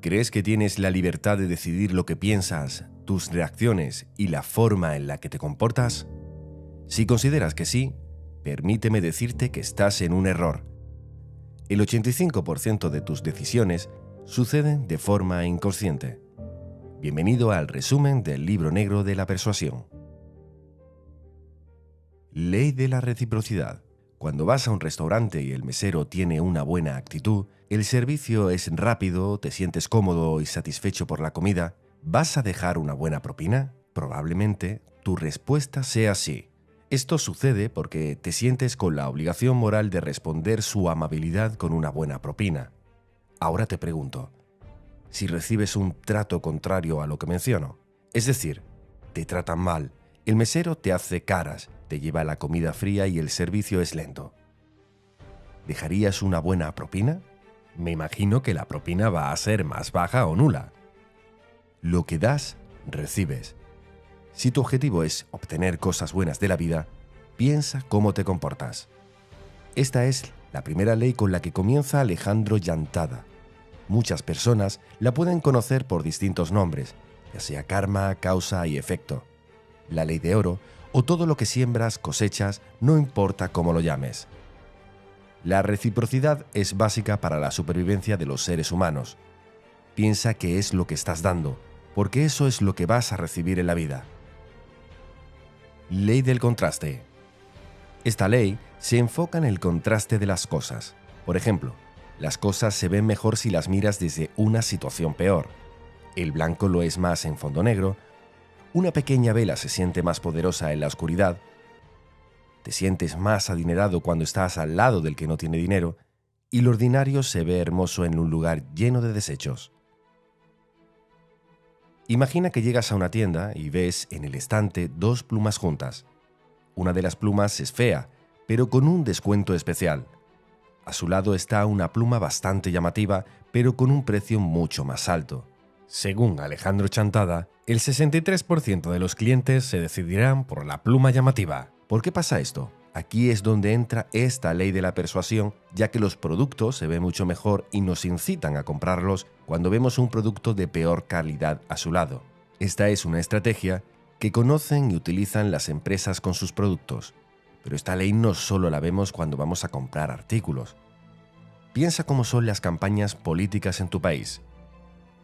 ¿Crees que tienes la libertad de decidir lo que piensas, tus reacciones y la forma en la que te comportas? Si consideras que sí, permíteme decirte que estás en un error. El 85% de tus decisiones suceden de forma inconsciente. Bienvenido al resumen del Libro Negro de la Persuasión. Ley de la reciprocidad. Cuando vas a un restaurante y el mesero tiene una buena actitud, el servicio es rápido, te sientes cómodo y satisfecho por la comida, ¿vas a dejar una buena propina? Probablemente tu respuesta sea sí. Esto sucede porque te sientes con la obligación moral de responder su amabilidad con una buena propina. Ahora te pregunto, si recibes un trato contrario a lo que menciono, es decir, te tratan mal, el mesero te hace caras, te lleva la comida fría y el servicio es lento, ¿dejarías una buena propina? Me imagino que la propina va a ser más baja o nula. Lo que das, recibes. Si tu objetivo es obtener cosas buenas de la vida, piensa cómo te comportas. Esta es la primera ley con la que comienza Alejandro Llantada. Muchas personas la pueden conocer por distintos nombres, ya sea karma, causa y efecto. La ley de oro o todo lo que siembras, cosechas, no importa cómo lo llames. La reciprocidad es básica para la supervivencia de los seres humanos. Piensa qué es lo que estás dando, porque eso es lo que vas a recibir en la vida. Ley del contraste. Esta ley se enfoca en el contraste de las cosas. Por ejemplo, las cosas se ven mejor si las miras desde una situación peor. El blanco lo es más en fondo negro. Una pequeña vela se siente más poderosa en la oscuridad. Te sientes más adinerado cuando estás al lado del que no tiene dinero. Y lo ordinario se ve hermoso en un lugar lleno de desechos. Imagina que llegas a una tienda y ves en el estante dos plumas juntas. Una de las plumas es fea, pero con un descuento especial. A su lado está una pluma bastante llamativa, pero con un precio mucho más alto. Según Alejandro Llantada, el 63% de los clientes se decidirán por la pluma llamativa. ¿Por qué pasa esto? Aquí es donde entra esta ley de la persuasión, ya que los productos se ven mucho mejor y nos incitan a comprarlos cuando vemos un producto de peor calidad a su lado. Esta es una estrategia que conocen y utilizan las empresas con sus productos. Pero esta ley no solo la vemos cuando vamos a comprar artículos. Piensa cómo son las campañas políticas en tu país.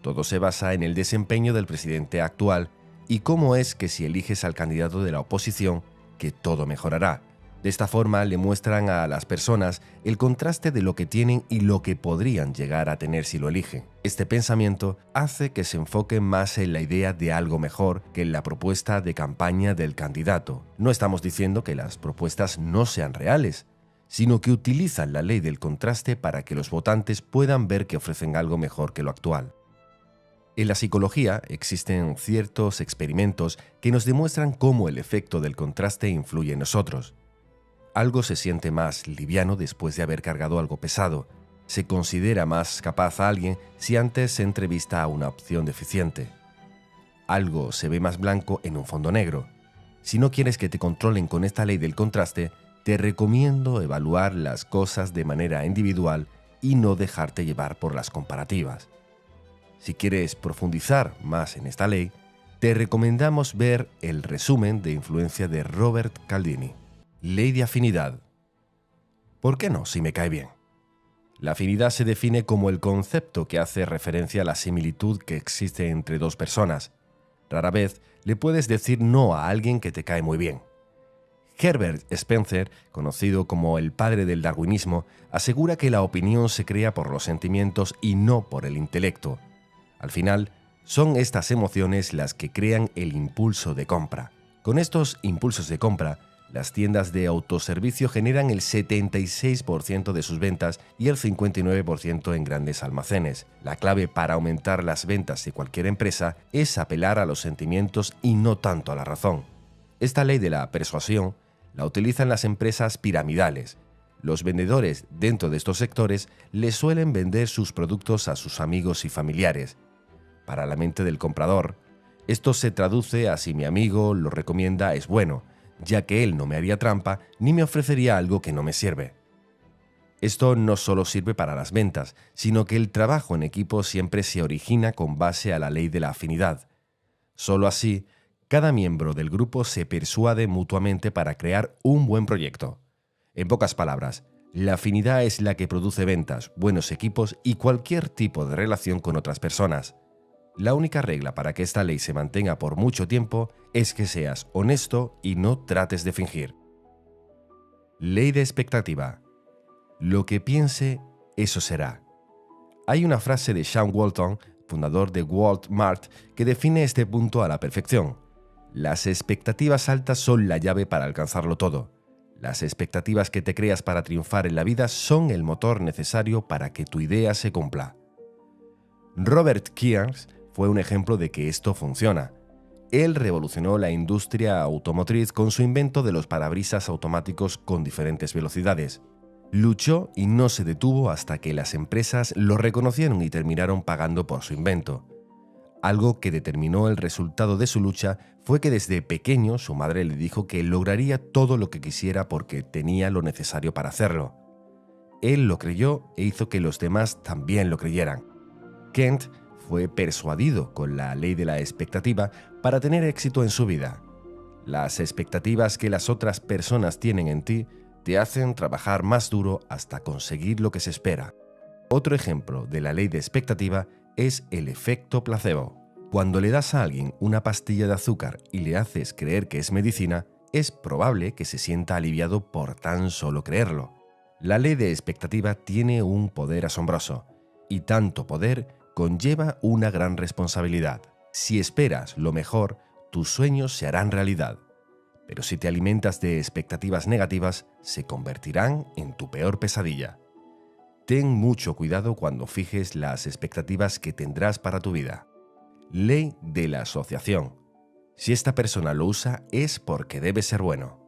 Todo se basa en el desempeño del presidente actual y cómo es que si eliges al candidato de la oposición, que todo mejorará. De esta forma le muestran a las personas el contraste de lo que tienen y lo que podrían llegar a tener si lo eligen. Este pensamiento hace que se enfoquen más en la idea de algo mejor que en la propuesta de campaña del candidato. No estamos diciendo que las propuestas no sean reales, sino que utilizan la ley del contraste para que los votantes puedan ver que ofrecen algo mejor que lo actual. En la psicología existen ciertos experimentos que nos demuestran cómo el efecto del contraste influye en nosotros. Algo se siente más liviano después de haber cargado algo pesado. Se considera más capaz a alguien si antes se entrevista a una opción deficiente. Algo se ve más blanco en un fondo negro. Si no quieres que te controlen con esta ley del contraste, te recomiendo evaluar las cosas de manera individual y no dejarte llevar por las comparativas. Si quieres profundizar más en esta ley, te recomendamos ver el resumen de influencia de Robert Cialdini. Ley de afinidad. ¿Por qué no si me cae bien? La afinidad se define como el concepto que hace referencia a la similitud que existe entre dos personas. Rara vez le puedes decir no a alguien que te cae muy bien. Herbert Spencer, conocido como el padre del darwinismo, asegura que la opinión se crea por los sentimientos y no por el intelecto. Al final, son estas emociones las que crean el impulso de compra. Con estos impulsos de compra, las tiendas de autoservicio generan el 76% de sus ventas y el 59% en grandes almacenes. La clave para aumentar las ventas de cualquier empresa es apelar a los sentimientos y no tanto a la razón. Esta ley de la persuasión la utilizan las empresas piramidales. Los vendedores dentro de estos sectores les suelen vender sus productos a sus amigos y familiares. Para la mente del comprador, esto se traduce a si mi amigo lo recomienda es bueno, ya que él no me haría trampa ni me ofrecería algo que no me sirve. Esto no solo sirve para las ventas, sino que el trabajo en equipo siempre se origina con base a la ley de la afinidad. Solo así, cada miembro del grupo se persuade mutuamente para crear un buen proyecto. En pocas palabras, la afinidad es la que produce ventas, buenos equipos y cualquier tipo de relación con otras personas. La única regla para que esta ley se mantenga por mucho tiempo es que seas honesto y no trates de fingir. Ley de expectativa. Lo que piense, eso será. Hay una frase de Sean Walton, fundador de Walmart, que define este punto a la perfección. Las expectativas altas son la llave para alcanzarlo todo. Las expectativas que te creas para triunfar en la vida son el motor necesario para que tu idea se cumpla. Robert Keynes fue un ejemplo de que esto funciona. Él revolucionó la industria automotriz con su invento de los parabrisas automáticos con diferentes velocidades. Luchó y no se detuvo hasta que las empresas lo reconocieron y terminaron pagando por su invento. Algo que determinó el resultado de su lucha fue que desde pequeño su madre le dijo que lograría todo lo que quisiera porque tenía lo necesario para hacerlo. Él lo creyó e hizo que los demás también lo creyeran. Kent fue persuadido con la ley de la expectativa para tener éxito en su vida. Las expectativas que las otras personas tienen en ti te hacen trabajar más duro hasta conseguir lo que se espera. Otro ejemplo de la ley de expectativa es el efecto placebo. Cuando le das a alguien una pastilla de azúcar y le haces creer que es medicina, es probable que se sienta aliviado por tan solo creerlo. La ley de expectativa tiene un poder asombroso, y tanto poder conlleva una gran responsabilidad. Si esperas lo mejor, tus sueños se harán realidad. Pero si te alimentas de expectativas negativas, se convertirán en tu peor pesadilla. Ten mucho cuidado cuando fijes las expectativas que tendrás para tu vida. Ley de la asociación. Si esta persona lo usa, es porque debe ser bueno.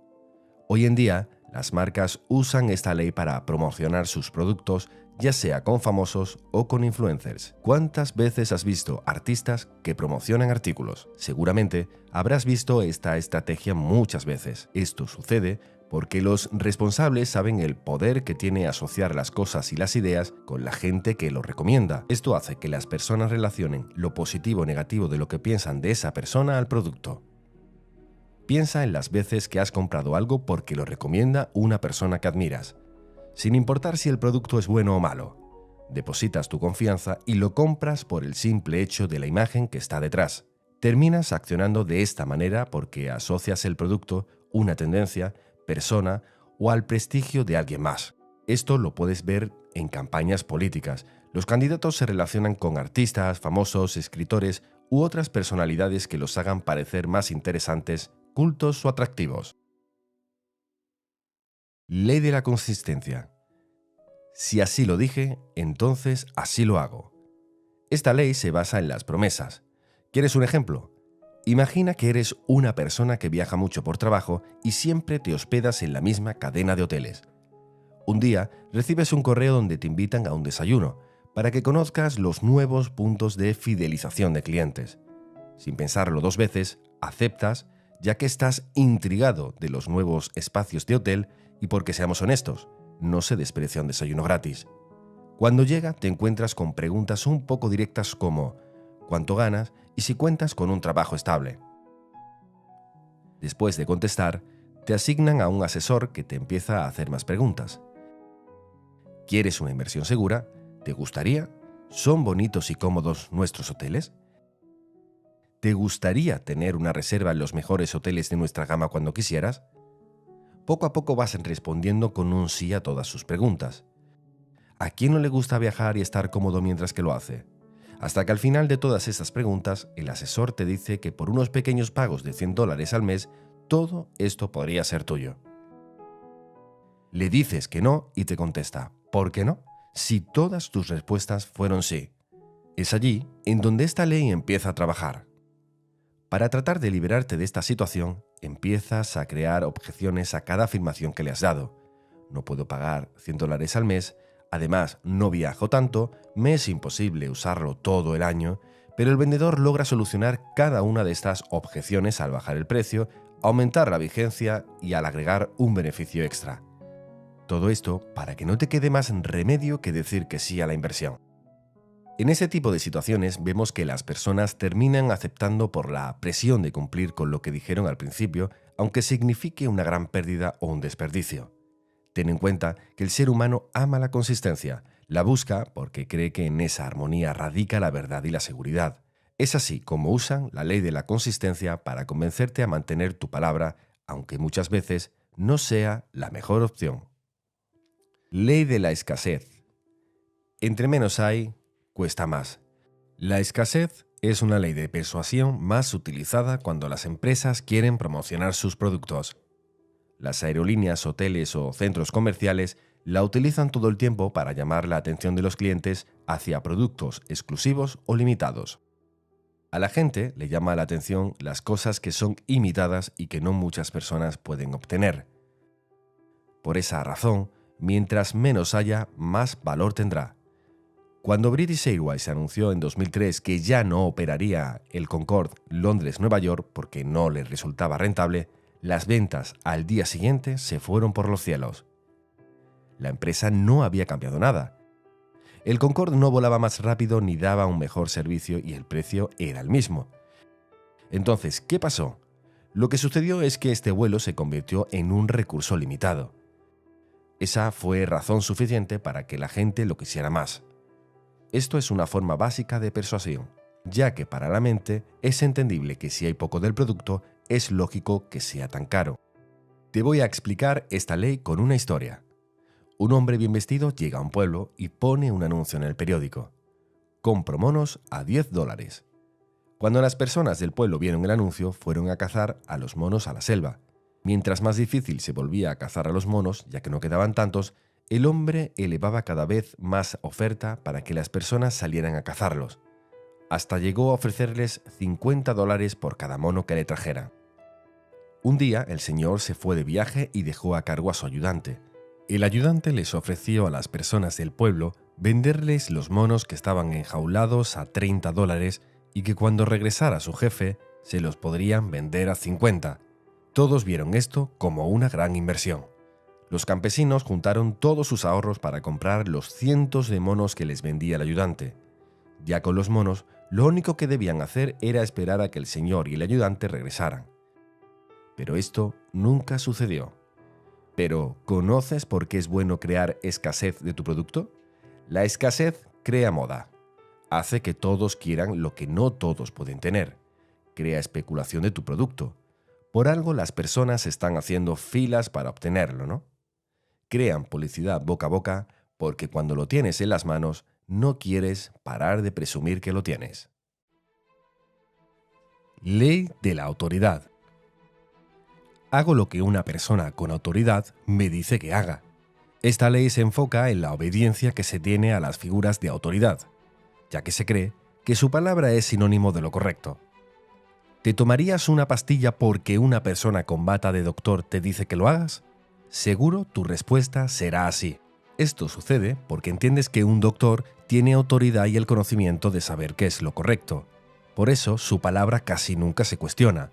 Hoy en día, las marcas usan esta ley para promocionar sus productos, ya sea con famosos o con influencers. ¿Cuántas veces has visto artistas que promocionan artículos? Seguramente habrás visto esta estrategia muchas veces. Esto sucede porque los responsables saben el poder que tiene asociar las cosas y las ideas con la gente que lo recomienda. Esto hace que las personas relacionen lo positivo o negativo de lo que piensan de esa persona al producto. Piensa en las veces que has comprado algo porque lo recomienda una persona que admiras, sin importar si el producto es bueno o malo. Depositas tu confianza y lo compras por el simple hecho de la imagen que está detrás. Terminas accionando de esta manera porque asocias el producto, una tendencia, persona o al prestigio de alguien más. Esto lo puedes ver en campañas políticas. Los candidatos se relacionan con artistas, famosos, escritores u otras personalidades que los hagan parecer más interesantes, cultos o atractivos. Ley de la consistencia. Si así lo dije, entonces así lo hago. Esta ley se basa en las promesas. ¿Quieres un ejemplo? Imagina que eres una persona que viaja mucho por trabajo y siempre te hospedas en la misma cadena de hoteles. Un día recibes un correo donde te invitan a un desayuno para que conozcas los nuevos puntos de fidelización de clientes. Sin pensarlo dos veces, aceptas, ya que estás intrigado de los nuevos espacios de hotel y porque seamos honestos, no se desprecia un desayuno gratis. Cuando llega, te encuentras con preguntas un poco directas como ¿cuánto ganas? Y si cuentas con un trabajo estable. Después de contestar, te asignan a un asesor que te empieza a hacer más preguntas. ¿Quieres una inversión segura? ¿Te gustaría? ¿Son bonitos y cómodos nuestros hoteles? ¿Te gustaría tener una reserva en los mejores hoteles de nuestra gama cuando quisieras? Poco a poco vas respondiendo con un sí a todas sus preguntas. ¿A quién no le gusta viajar y estar cómodo mientras que lo hace? Hasta que al final de todas estas preguntas, el asesor te dice que por unos pequeños pagos de $100 al mes, todo esto podría ser tuyo. Le dices que no y te contesta, ¿por qué no? Si todas tus respuestas fueron sí. Es allí en donde esta ley empieza a trabajar. Para tratar de liberarte de esta situación, empiezas a crear objeciones a cada afirmación que le has dado. No puedo pagar $100 al mes, además no viajo tanto, me es imposible usarlo todo el año, pero el vendedor logra solucionar cada una de estas objeciones al bajar el precio, aumentar la vigencia y al agregar un beneficio extra. Todo esto para que no te quede más remedio que decir que sí a la inversión. En ese tipo de situaciones vemos que las personas terminan aceptando por la presión de cumplir con lo que dijeron al principio, aunque signifique una gran pérdida o un desperdicio. Ten en cuenta que el ser humano ama la consistencia, la busca porque cree que en esa armonía radica la verdad y la seguridad. Es así como usan la ley de la consistencia para convencerte a mantener tu palabra, aunque muchas veces no sea la mejor opción. Ley de la escasez. Entre menos hay, cuesta más. La escasez es una ley de persuasión más utilizada cuando las empresas quieren promocionar sus productos. Las aerolíneas, hoteles o centros comerciales la utilizan todo el tiempo para llamar la atención de los clientes hacia productos exclusivos o limitados. A la gente le llama la atención las cosas que son imitadas y que no muchas personas pueden obtener. Por esa razón, mientras menos haya, más valor tendrá. Cuando British Airways anunció en 2003 que ya no operaría el Concorde Londres-Nueva York porque no le resultaba rentable, las ventas al día siguiente se fueron por los cielos. La empresa no había cambiado nada. El Concorde no volaba más rápido ni daba un mejor servicio y el precio era el mismo. Entonces, ¿qué pasó? Lo que sucedió es que este vuelo se convirtió en un recurso limitado. Esa fue razón suficiente para que la gente lo quisiera más. Esto es una forma básica de persuasión, ya que para la mente es entendible que si hay poco del producto, es lógico que sea tan caro. Te voy a explicar esta ley con una historia. Un hombre bien vestido llega a un pueblo y pone un anuncio en el periódico. Compro monos a $10. Cuando las personas del pueblo vieron el anuncio, fueron a cazar a los monos a la selva. Mientras más difícil se volvía a cazar a los monos, ya que no quedaban tantos, el hombre elevaba cada vez más oferta para que las personas salieran a cazarlos. Hasta llegó a ofrecerles $50 por cada mono que le trajeran. Un día el señor se fue de viaje y dejó a cargo a su ayudante. El ayudante les ofreció a las personas del pueblo venderles los monos que estaban enjaulados a $30 y que cuando regresara su jefe se los podrían vender a 50. Todos vieron esto como una gran inversión. Los campesinos juntaron todos sus ahorros para comprar los cientos de monos que les vendía el ayudante. Ya con los monos, lo único que debían hacer era esperar a que el señor y el ayudante regresaran. Pero esto nunca sucedió. Pero, ¿conoces por qué es bueno crear escasez de tu producto? La escasez crea moda. Hace que todos quieran lo que no todos pueden tener. Crea especulación de tu producto. Por algo las personas están haciendo filas para obtenerlo, ¿no? Crean publicidad boca a boca porque cuando lo tienes en las manos, no quieres parar de presumir que lo tienes. Ley de la autoridad. Hago lo que una persona con autoridad me dice que haga. Esta ley se enfoca en la obediencia que se tiene a las figuras de autoridad, ya que se cree que su palabra es sinónimo de lo correcto. ¿Te tomarías una pastilla porque una persona con bata de doctor te dice que lo hagas? Seguro tu respuesta será así. Esto sucede porque entiendes que un doctor tiene autoridad y el conocimiento de saber qué es lo correcto. Por eso su palabra casi nunca se cuestiona.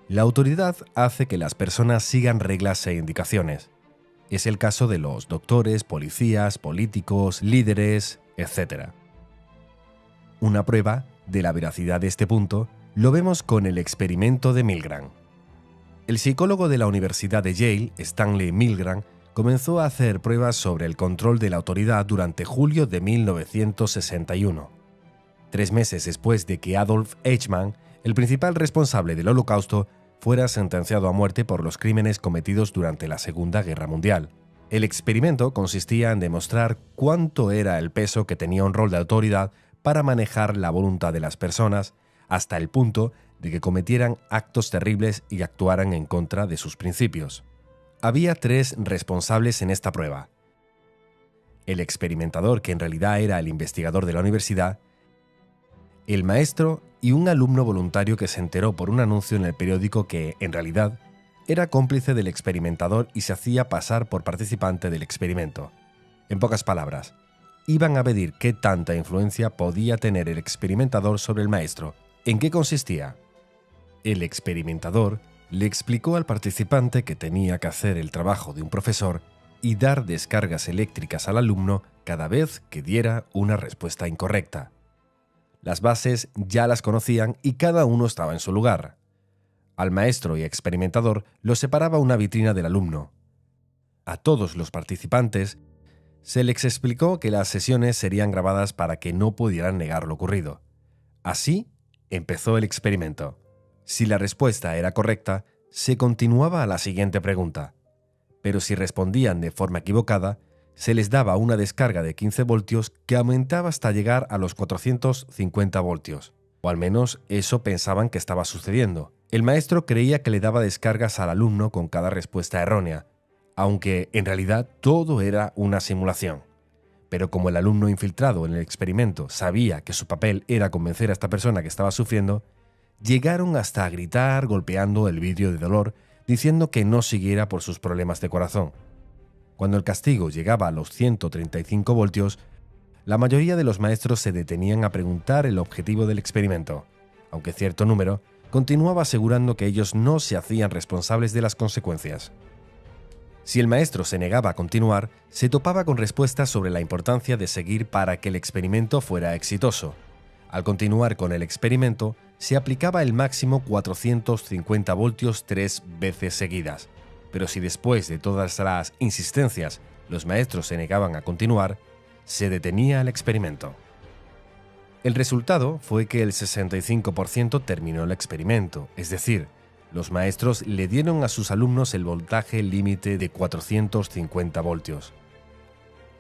La autoridad hace que las personas sigan reglas e indicaciones. Es el caso de los doctores, policías, políticos, líderes, etc. Una prueba de la veracidad de este punto lo vemos con el experimento de Milgram. El psicólogo de la Universidad de Yale, Stanley Milgram, comenzó a hacer pruebas sobre el control de la autoridad durante julio de 1961. 3 meses después de que Adolf Eichmann, el principal responsable del Holocausto, fuera sentenciado a muerte por los crímenes cometidos durante la Segunda Guerra Mundial. El experimento consistía en demostrar cuánto era el peso que tenía un rol de autoridad para manejar la voluntad de las personas, hasta el punto de que cometieran actos terribles y actuaran en contra de sus principios. Había 3 responsables en esta prueba: el experimentador, que en realidad era el investigador de la universidad, el maestro y un alumno voluntario que se enteró por un anuncio en el periódico que, en realidad, era cómplice del experimentador y se hacía pasar por participante del experimento. En pocas palabras, iban a medir qué tanta influencia podía tener el experimentador sobre el maestro. ¿En qué consistía? El experimentador le explicó al participante que tenía que hacer el trabajo de un profesor y dar descargas eléctricas al alumno cada vez que diera una respuesta incorrecta. Las bases ya las conocían y cada uno estaba en su lugar. Al maestro y experimentador los separaba una vitrina del alumno. A todos los participantes se les explicó que las sesiones serían grabadas para que no pudieran negar lo ocurrido. Así empezó el experimento. Si la respuesta era correcta, se continuaba a la siguiente pregunta. Pero si respondían de forma equivocada, se les daba una descarga de 15 voltios que aumentaba hasta llegar a los 450 voltios. O al menos eso pensaban que estaba sucediendo. El maestro creía que le daba descargas al alumno con cada respuesta errónea, aunque en realidad todo era una simulación. Pero como el alumno infiltrado en el experimento sabía que su papel era convencer a esta persona que estaba sufriendo, llegaron hasta a gritar golpeando el vidrio de dolor, diciendo que no siguiera por sus problemas de corazón. Cuando el castigo llegaba a los 135 voltios, la mayoría de los maestros se detenían a preguntar el objetivo del experimento, aunque cierto número continuaba asegurando que ellos no se hacían responsables de las consecuencias. Si el maestro se negaba a continuar, se topaba con respuestas sobre la importancia de seguir para que el experimento fuera exitoso. Al continuar con el experimento, se aplicaba el máximo 450 voltios 3 veces seguidas. Pero si después de todas las insistencias los maestros se negaban a continuar, se detenía el experimento. El resultado fue que el 65% terminó el experimento, es decir, los maestros le dieron a sus alumnos el voltaje límite de 450 voltios.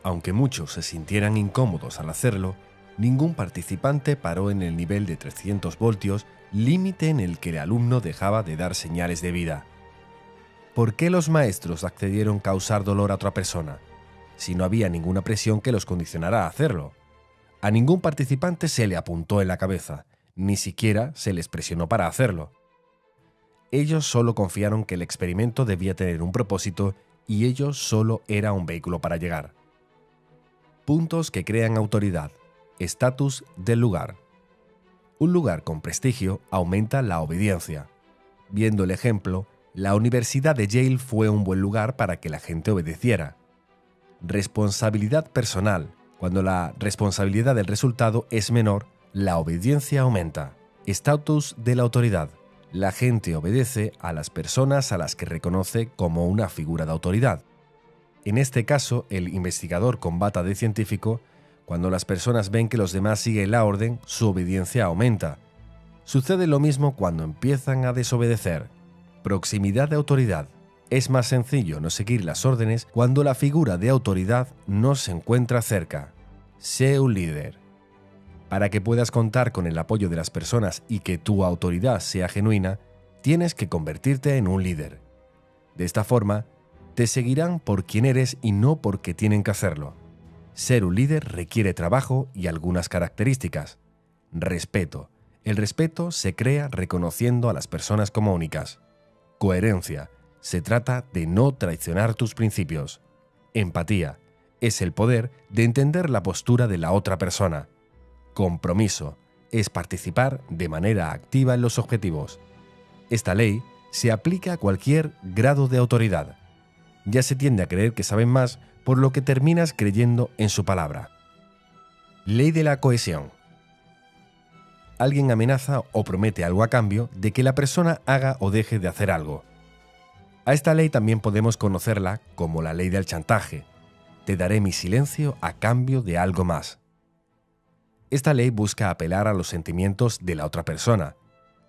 Aunque muchos se sintieran incómodos al hacerlo, ningún participante paró en el nivel de 300 voltios, límite en el que el alumno dejaba de dar señales de vida. ¿Por qué los maestros accedieron a causar dolor a otra persona, si no había ninguna presión que los condicionara a hacerlo? A ningún participante se le apuntó en la cabeza, ni siquiera se les presionó para hacerlo. Ellos solo confiaron que el experimento debía tener un propósito y ello solo era un vehículo para llegar. Puntos que crean autoridad. Estatus del lugar. Un lugar con prestigio aumenta la obediencia. Viendo el ejemplo, la Universidad de Yale fue un buen lugar para que la gente obedeciera. Responsabilidad personal. Cuando la responsabilidad del resultado es menor, la obediencia aumenta. Estatus de la autoridad. La gente obedece a las personas a las que reconoce como una figura de autoridad. En este caso, el investigador con bata de científico, cuando las personas ven que los demás siguen la orden, su obediencia aumenta. Sucede lo mismo cuando empiezan a desobedecer. Proximidad de autoridad. Es más sencillo no seguir las órdenes cuando la figura de autoridad no se encuentra cerca. Sé un líder. Para que puedas contar con el apoyo de las personas y que tu autoridad sea genuina, tienes que convertirte en un líder. De esta forma, te seguirán por quien eres y no porque tienen que hacerlo. Ser un líder requiere trabajo y algunas características. Respeto. El respeto se crea reconociendo a las personas como únicas. Coherencia. Se trata de no traicionar tus principios. Empatía. Es el poder de entender la postura de la otra persona. Compromiso. Es participar de manera activa en los objetivos. Esta ley se aplica a cualquier grado de autoridad. Ya se tiende a creer que saben más, por lo que terminas creyendo en su palabra. Ley de la cohesión. Alguien amenaza o promete algo a cambio de que la persona haga o deje de hacer algo. A esta ley también podemos conocerla como la ley del chantaje. Te daré mi silencio a cambio de algo más. Esta ley busca apelar a los sentimientos de la otra persona,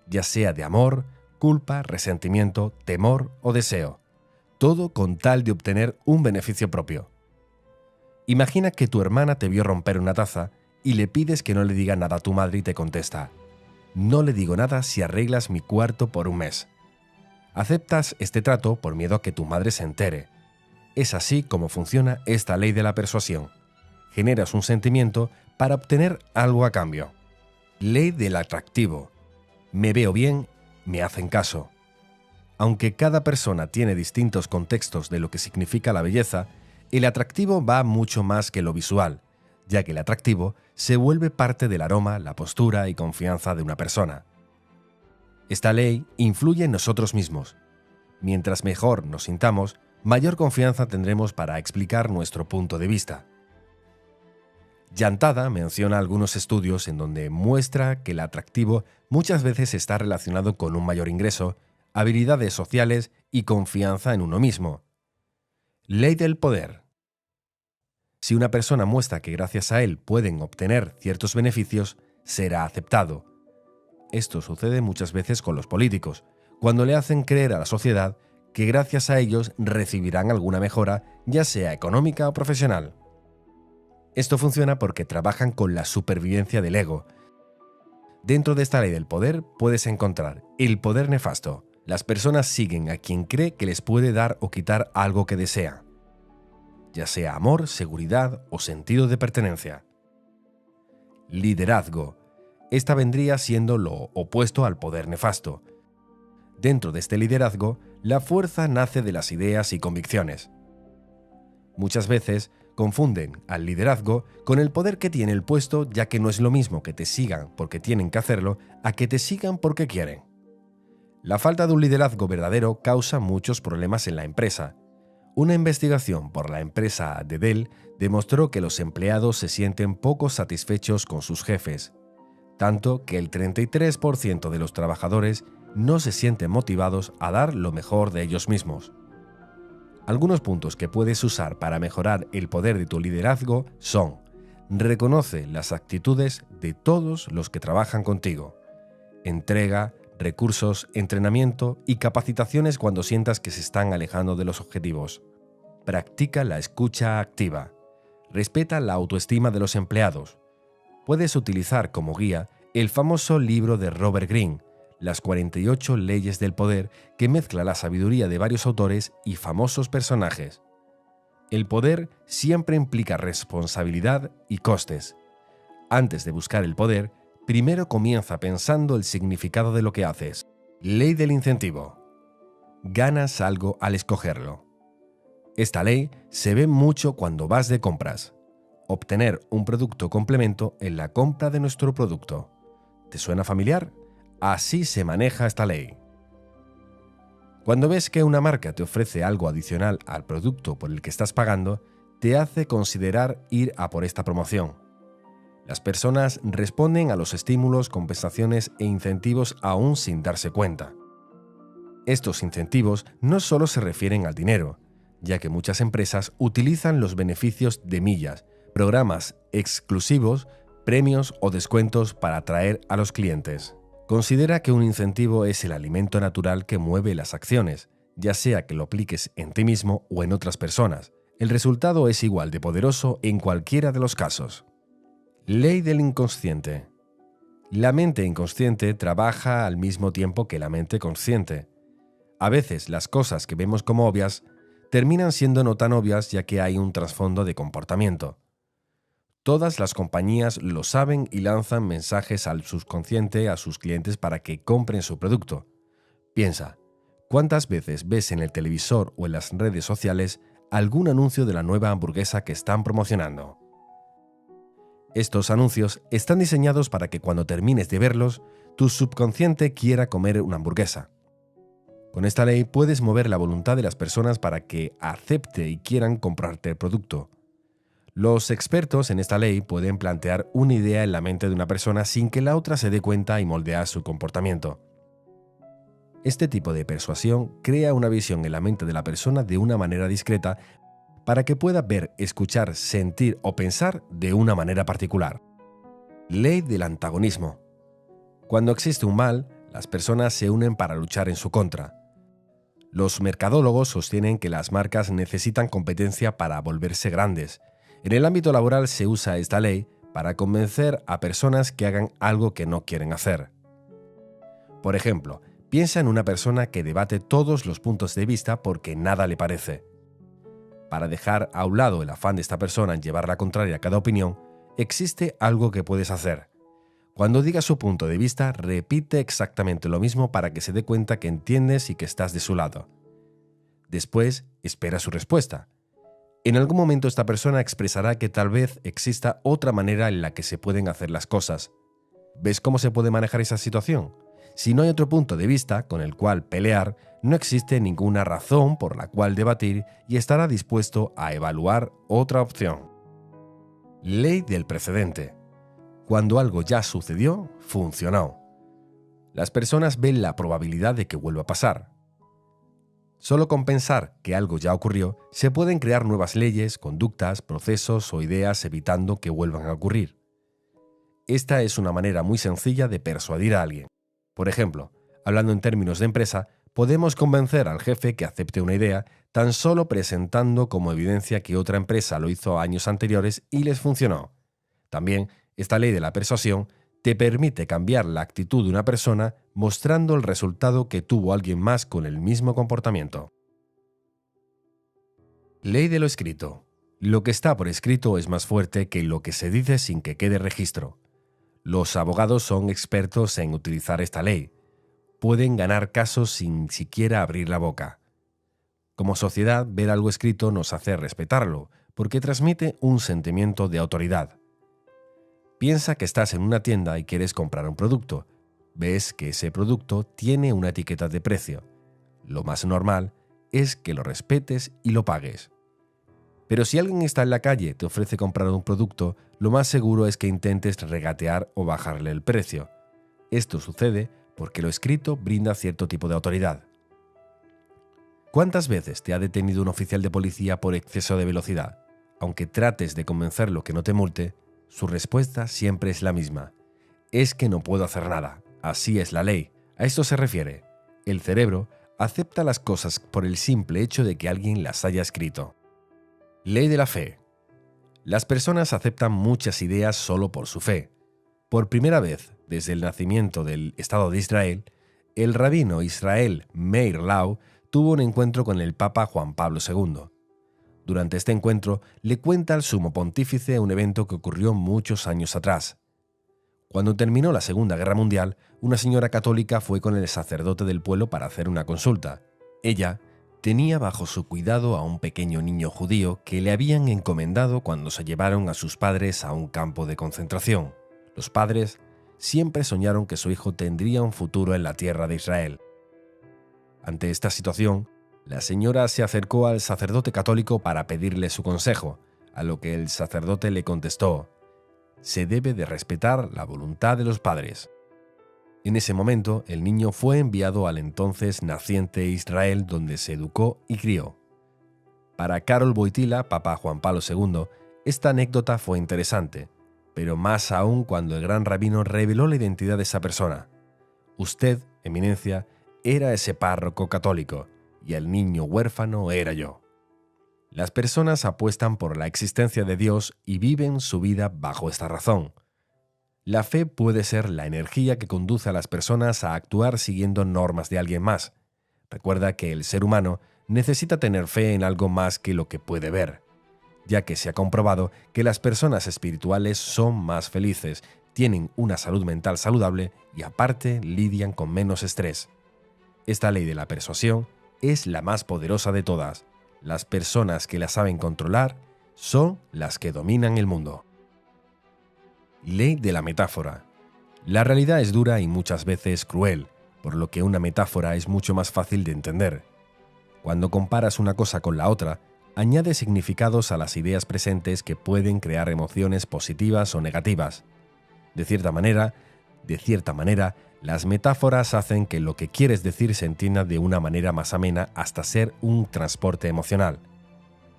ya sea de amor, culpa, resentimiento, temor o deseo, todo con tal de obtener un beneficio propio. Imagina que tu hermana te vio romper una taza y le pides que no le diga nada a tu madre y te contesta: no le digo nada si arreglas mi cuarto por un mes. Aceptas este trato por miedo a que tu madre se entere. Es así como funciona esta ley de la persuasión. Generas un sentimiento para obtener algo a cambio. Ley del atractivo. Me veo bien, me hacen caso. Aunque cada persona tiene distintos contextos de lo que significa la belleza, el atractivo va mucho más que lo visual, ya que el atractivo se vuelve parte del aroma, la postura y confianza de una persona. Esta ley influye en nosotros mismos. Mientras mejor nos sintamos, mayor confianza tendremos para explicar nuestro punto de vista. Llantada menciona algunos estudios en donde muestra que el atractivo muchas veces está relacionado con un mayor ingreso, habilidades sociales y confianza en uno mismo. Ley del poder. Si una persona muestra que gracias a él pueden obtener ciertos beneficios, será aceptado. Esto sucede muchas veces con los políticos, cuando le hacen creer a la sociedad que gracias a ellos recibirán alguna mejora, ya sea económica o profesional. Esto funciona porque trabajan con la supervivencia del ego. Dentro de esta ley del poder puedes encontrar el poder nefasto. Las personas siguen a quien cree que les puede dar o quitar algo que desea, ya sea amor, seguridad o sentido de pertenencia. Liderazgo. Esta vendría siendo lo opuesto al poder nefasto. Dentro de este liderazgo, la fuerza nace de las ideas y convicciones. Muchas veces confunden al liderazgo con el poder que tiene el puesto, ya que no es lo mismo que te sigan porque tienen que hacerlo a que te sigan porque quieren. La falta de un liderazgo verdadero causa muchos problemas en la empresa. Una investigación por la empresa de Dell demostró que los empleados se sienten poco satisfechos con sus jefes, tanto que el 33% de los trabajadores no se sienten motivados a dar lo mejor de ellos mismos. Algunos puntos que puedes usar para mejorar el poder de tu liderazgo son: reconoce las actitudes de todos los que trabajan contigo. Entrega recursos, entrenamiento y capacitaciones cuando sientas que se están alejando de los objetivos. Practica la escucha activa. Respeta la autoestima de los empleados. Puedes utilizar como guía el famoso libro de Robert Greene, Las 48 leyes del poder, que mezcla la sabiduría de varios autores y famosos personajes. El poder siempre implica responsabilidad y costes. Antes de buscar el poder, primero comienza pensando el significado de lo que haces. Ley del incentivo. Ganas algo al escogerlo. Esta ley se ve mucho cuando vas de compras. Obtener un producto complemento en la compra de nuestro producto. ¿Te suena familiar? Así se maneja esta ley. Cuando ves que una marca te ofrece algo adicional al producto por el que estás pagando, te hace considerar ir a por esta promoción. Las personas responden a los estímulos, compensaciones e incentivos aún sin darse cuenta. Estos incentivos no solo se refieren al dinero, ya que muchas empresas utilizan los beneficios de millas, programas exclusivos, premios o descuentos para atraer a los clientes. Considera que un incentivo es el alimento natural que mueve las acciones, ya sea que lo apliques en ti mismo o en otras personas. El resultado es igual de poderoso en cualquiera de los casos. Ley del inconsciente. La mente inconsciente trabaja al mismo tiempo que la mente consciente. A veces las cosas que vemos como obvias terminan siendo no tan obvias, ya que hay un trasfondo de comportamiento. Todas las compañías lo saben y lanzan mensajes al subconsciente a sus clientes para que compren su producto. Piensa, ¿cuántas veces ves en el televisor o en las redes sociales algún anuncio de la nueva hamburguesa que están promocionando? Estos anuncios están diseñados para que cuando termines de verlos, tu subconsciente quiera comer una hamburguesa. Con esta ley puedes mover la voluntad de las personas para que acepte y quieran comprarte el producto. Los expertos en esta ley pueden plantear una idea en la mente de una persona sin que la otra se dé cuenta y moldear su comportamiento. Este tipo de persuasión crea una visión en la mente de la persona de una manera discreta para que pueda ver, escuchar, sentir o pensar de una manera particular. Ley del antagonismo. Cuando existe un mal, las personas se unen para luchar en su contra. Los mercadólogos sostienen que las marcas necesitan competencia para volverse grandes. En el ámbito laboral se usa esta ley para convencer a personas que hagan algo que no quieren hacer. Por ejemplo, piensa en una persona que debate todos los puntos de vista porque nada le parece. Para dejar a un lado el afán de esta persona en llevar la contraria a cada opinión, existe algo que puedes hacer. Cuando diga su punto de vista, repite exactamente lo mismo para que se dé cuenta que entiendes y que estás de su lado. Después, espera su respuesta. En algún momento esta persona expresará que tal vez exista otra manera en la que se pueden hacer las cosas. ¿Ves cómo se puede manejar esa situación? Si no hay otro punto de vista con el cual pelear, no existe ninguna razón por la cual debatir y estará dispuesto a evaluar otra opción. Ley del precedente. Cuando algo ya sucedió, funcionó. Las personas ven la probabilidad de que vuelva a pasar. Solo con pensar que algo ya ocurrió, se pueden crear nuevas leyes, conductas, procesos o ideas evitando que vuelvan a ocurrir. Esta es una manera muy sencilla de persuadir a alguien. Por ejemplo, hablando en términos de empresa, podemos convencer al jefe que acepte una idea tan solo presentando como evidencia que otra empresa lo hizo años anteriores y les funcionó. También, esta ley de la persuasión te permite cambiar la actitud de una persona mostrando el resultado que tuvo alguien más con el mismo comportamiento. Ley de lo escrito. Lo que está por escrito es más fuerte que lo que se dice sin que quede registro. Los abogados son expertos en utilizar esta ley. Pueden ganar casos sin siquiera abrir la boca. Como sociedad, ver algo escrito nos hace respetarlo, porque transmite un sentimiento de autoridad. Piensa que estás en una tienda y quieres comprar un producto. Ves que ese producto tiene una etiqueta de precio. Lo más normal es que lo respetes y lo pagues. Pero si alguien está en la calle y te ofrece comprar un producto, lo más seguro es que intentes regatear o bajarle el precio. Esto sucede porque lo escrito brinda cierto tipo de autoridad. ¿Cuántas veces te ha detenido un oficial de policía por exceso de velocidad? Aunque trates de convencerlo que no te multe, su respuesta siempre es la misma. Es que no puedo hacer nada. Así es la ley. A esto se refiere. El cerebro acepta las cosas por el simple hecho de que alguien las haya escrito. Ley de la fe. Las personas aceptan muchas ideas solo por su fe. Por primera vez desde el nacimiento del Estado de Israel, el rabino Israel Meir Lau tuvo un encuentro con el Papa Juan Pablo II. Durante este encuentro le cuenta al sumo pontífice un evento que ocurrió muchos años atrás. Cuando terminó la Segunda Guerra Mundial, una señora católica fue con el sacerdote del pueblo para hacer una consulta. Ella tenía bajo su cuidado a un pequeño niño judío que le habían encomendado cuando se llevaron a sus padres a un campo de concentración. Los padres siempre soñaron que su hijo tendría un futuro en la tierra de Israel. Ante esta situación, la señora se acercó al sacerdote católico para pedirle su consejo, a lo que el sacerdote le contestó: «Se debe de respetar la voluntad de los padres». En ese momento, el niño fue enviado al entonces naciente Israel, donde se educó y crió. Para Karol Wojtyla, Papa Juan Pablo II, esta anécdota fue interesante, pero más aún cuando el gran rabino reveló la identidad de esa persona. Usted, eminencia, era ese párroco católico, y el niño huérfano era yo. Las personas apuestan por la existencia de Dios y viven su vida bajo esta razón. La fe puede ser la energía que conduce a las personas a actuar siguiendo normas de alguien más. Recuerda que el ser humano necesita tener fe en algo más que lo que puede ver, ya que se ha comprobado que las personas espirituales son más felices, tienen una salud mental saludable y aparte lidian con menos estrés. Esta ley de la persuasión es la más poderosa de todas. Las personas que la saben controlar son las que dominan el mundo. Ley de la metáfora. La realidad es dura y muchas veces cruel, por lo que una metáfora es mucho más fácil de entender. Cuando comparas una cosa con la otra, añade significados a las ideas presentes que pueden crear emociones positivas o negativas. De cierta manera, las metáforas hacen que lo que quieres decir se entienda de una manera más amena hasta ser un transporte emocional.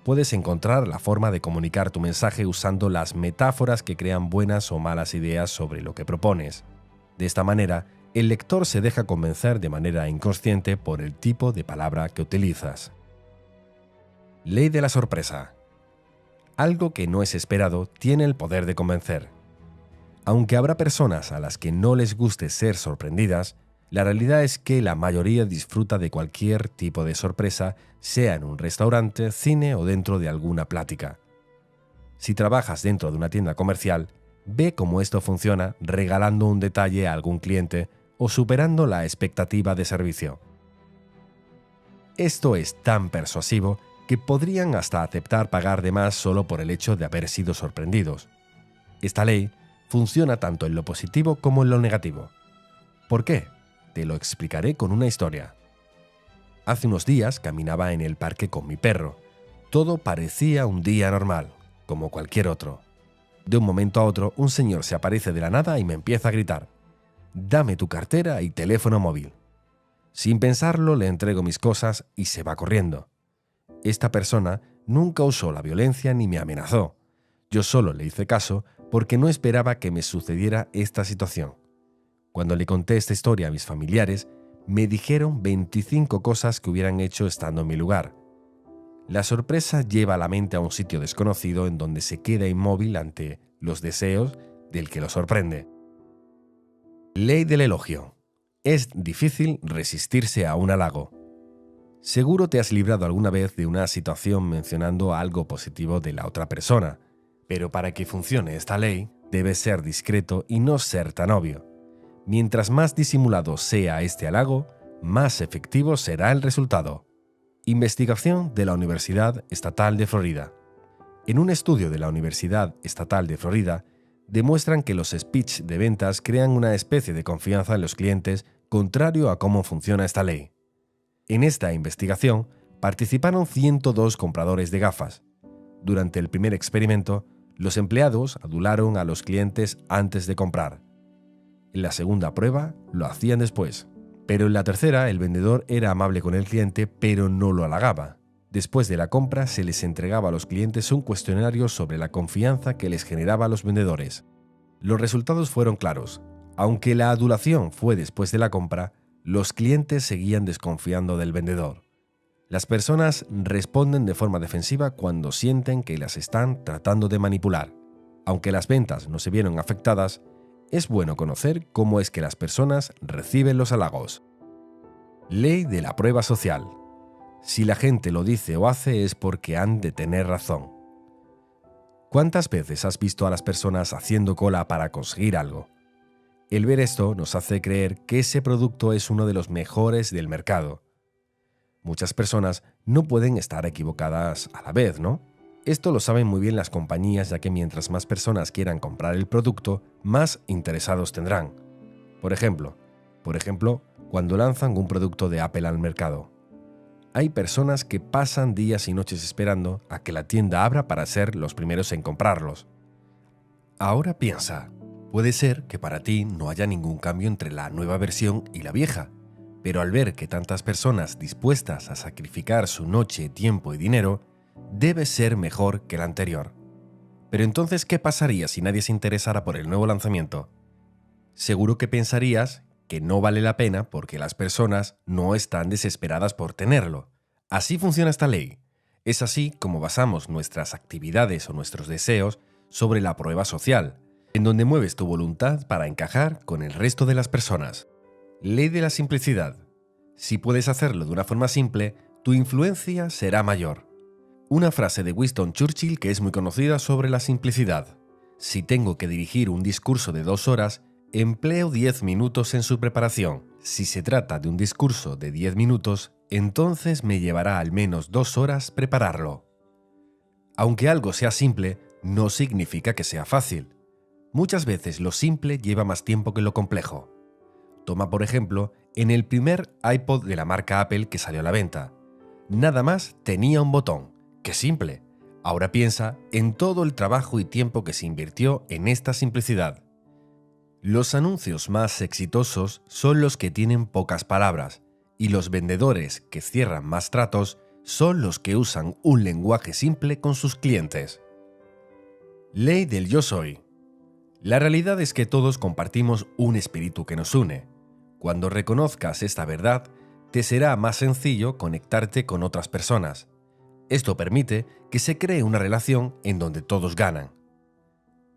Puedes encontrar la forma de comunicar tu mensaje usando las metáforas que crean buenas o malas ideas sobre lo que propones. De esta manera, el lector se deja convencer de manera inconsciente por el tipo de palabra que utilizas. Ley de la sorpresa. Algo que no es esperado tiene el poder de convencer. Aunque habrá personas a las que no les guste ser sorprendidas, la realidad es que la mayoría disfruta de cualquier tipo de sorpresa, sea en un restaurante, cine o dentro de alguna plática. Si trabajas dentro de una tienda comercial, ve cómo esto funciona regalando un detalle a algún cliente o superando la expectativa de servicio. Esto es tan persuasivo que podrían hasta aceptar pagar de más solo por el hecho de haber sido sorprendidos. Esta ley funciona tanto en lo positivo como en lo negativo. ¿Por qué? te lo explicaré con una historia. Hace unos días caminaba en el parque con mi perro. Todo parecía un día normal, como cualquier otro. De un momento a otro, un señor se aparece de la nada y me empieza a gritar: «Dame tu cartera y teléfono móvil». Sin pensarlo, le entrego mis cosas y se va corriendo. Esta persona nunca usó la violencia ni me amenazó. Yo solo le hice caso porque no esperaba que me sucediera esta situación. Cuando le conté esta historia a mis familiares, me dijeron 25 cosas que hubieran hecho estando en mi lugar. La sorpresa lleva a la mente a un sitio desconocido en donde se queda inmóvil ante los deseos del que lo sorprende. Ley del elogio. Es difícil resistirse a un halago. Seguro te has librado alguna vez de una situación mencionando algo positivo de la otra persona, pero para que funcione esta ley, debes ser discreto y no ser tan obvio. Mientras más disimulado sea este halago, más efectivo será el resultado. Investigación de la Universidad Estatal de Florida. En un estudio de la Universidad Estatal de Florida, demuestran que los speech de ventas crean una especie de confianza en los clientes contrario a cómo funciona esta ley. En esta investigación participaron 102 compradores de gafas. Durante el primer experimento, los empleados adularon a los clientes antes de comprar. En la segunda prueba, lo hacían después. Pero en la tercera, el vendedor era amable con el cliente, pero no lo halagaba. Después de la compra, se les entregaba a los clientes un cuestionario sobre la confianza que les generaba a los vendedores. Los resultados fueron claros. Aunque la adulación fue después de la compra, los clientes seguían desconfiando del vendedor. Las personas responden de forma defensiva cuando sienten que las están tratando de manipular. Aunque las ventas no se vieron afectadas, es bueno conocer cómo es que las personas reciben los halagos. Ley de la prueba social. Si la gente lo dice o hace es porque han de tener razón. ¿Cuántas veces has visto a las personas haciendo cola para conseguir algo? El ver esto nos hace creer que ese producto es uno de los mejores del mercado. Muchas personas no pueden estar equivocadas a la vez, ¿no? Esto lo saben muy bien las compañías, ya que mientras más personas quieran comprar el producto, más interesados tendrán. Por ejemplo, cuando lanzan un producto de Apple al mercado. Hay personas que pasan días y noches esperando a que la tienda abra para ser los primeros en comprarlos. Ahora piensa, puede ser que para ti no haya ningún cambio entre la nueva versión y la vieja, pero al ver que tantas personas dispuestas a sacrificar su noche, tiempo y dinero, debe ser mejor que la anterior. Pero entonces, ¿qué pasaría si nadie se interesara por el nuevo lanzamiento? Seguro que pensarías que no vale la pena porque las personas no están desesperadas por tenerlo. Así funciona esta ley. Es así como basamos nuestras actividades o nuestros deseos sobre la prueba social, en donde mueves tu voluntad para encajar con el resto de las personas. Ley de la simplicidad. Si puedes hacerlo de una forma simple, tu influencia será mayor. Una frase de Winston Churchill que es muy conocida sobre la simplicidad. Si tengo que dirigir un discurso de 2 horas, empleo 10 minutos en su preparación. Si se trata de un discurso de 10 minutos, entonces me llevará al menos 2 horas prepararlo. Aunque algo sea simple, no significa que sea fácil. Muchas veces lo simple lleva más tiempo que lo complejo. Toma por ejemplo, en el primer iPod de la marca Apple que salió a la venta. Nada más tenía un botón. ¡Qué simple! Ahora piensa en todo el trabajo y tiempo que se invirtió en esta simplicidad. Los anuncios más exitosos son los que tienen pocas palabras, y los vendedores que cierran más tratos son los que usan un lenguaje simple con sus clientes. Ley del yo soy. La realidad es que todos compartimos un espíritu que nos une. Cuando reconozcas esta verdad, te será más sencillo conectarte con otras personas. Esto permite que se cree una relación en donde todos ganan.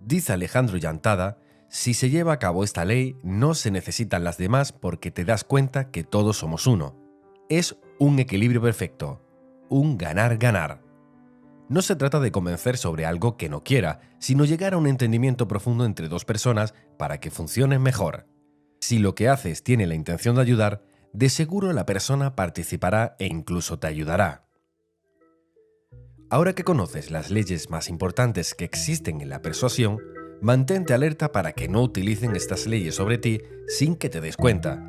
Dice Alejandro Llantada, si se lleva a cabo esta ley, no se necesitan las demás porque te das cuenta que todos somos uno. Es un equilibrio perfecto, un ganar-ganar. No se trata de convencer sobre algo que no quiera, sino llegar a un entendimiento profundo entre 2 personas para que funcionen mejor. Si lo que haces tiene la intención de ayudar, de seguro la persona participará e incluso te ayudará. Ahora que conoces las leyes más importantes que existen en la persuasión, mantente alerta para que no utilicen estas leyes sobre ti sin que te des cuenta.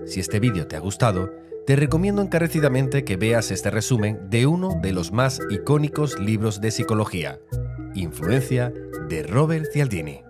Si este vídeo te ha gustado, te recomiendo encarecidamente que veas este resumen de uno de los más icónicos libros de psicología, Influencia, de Robert Cialdini.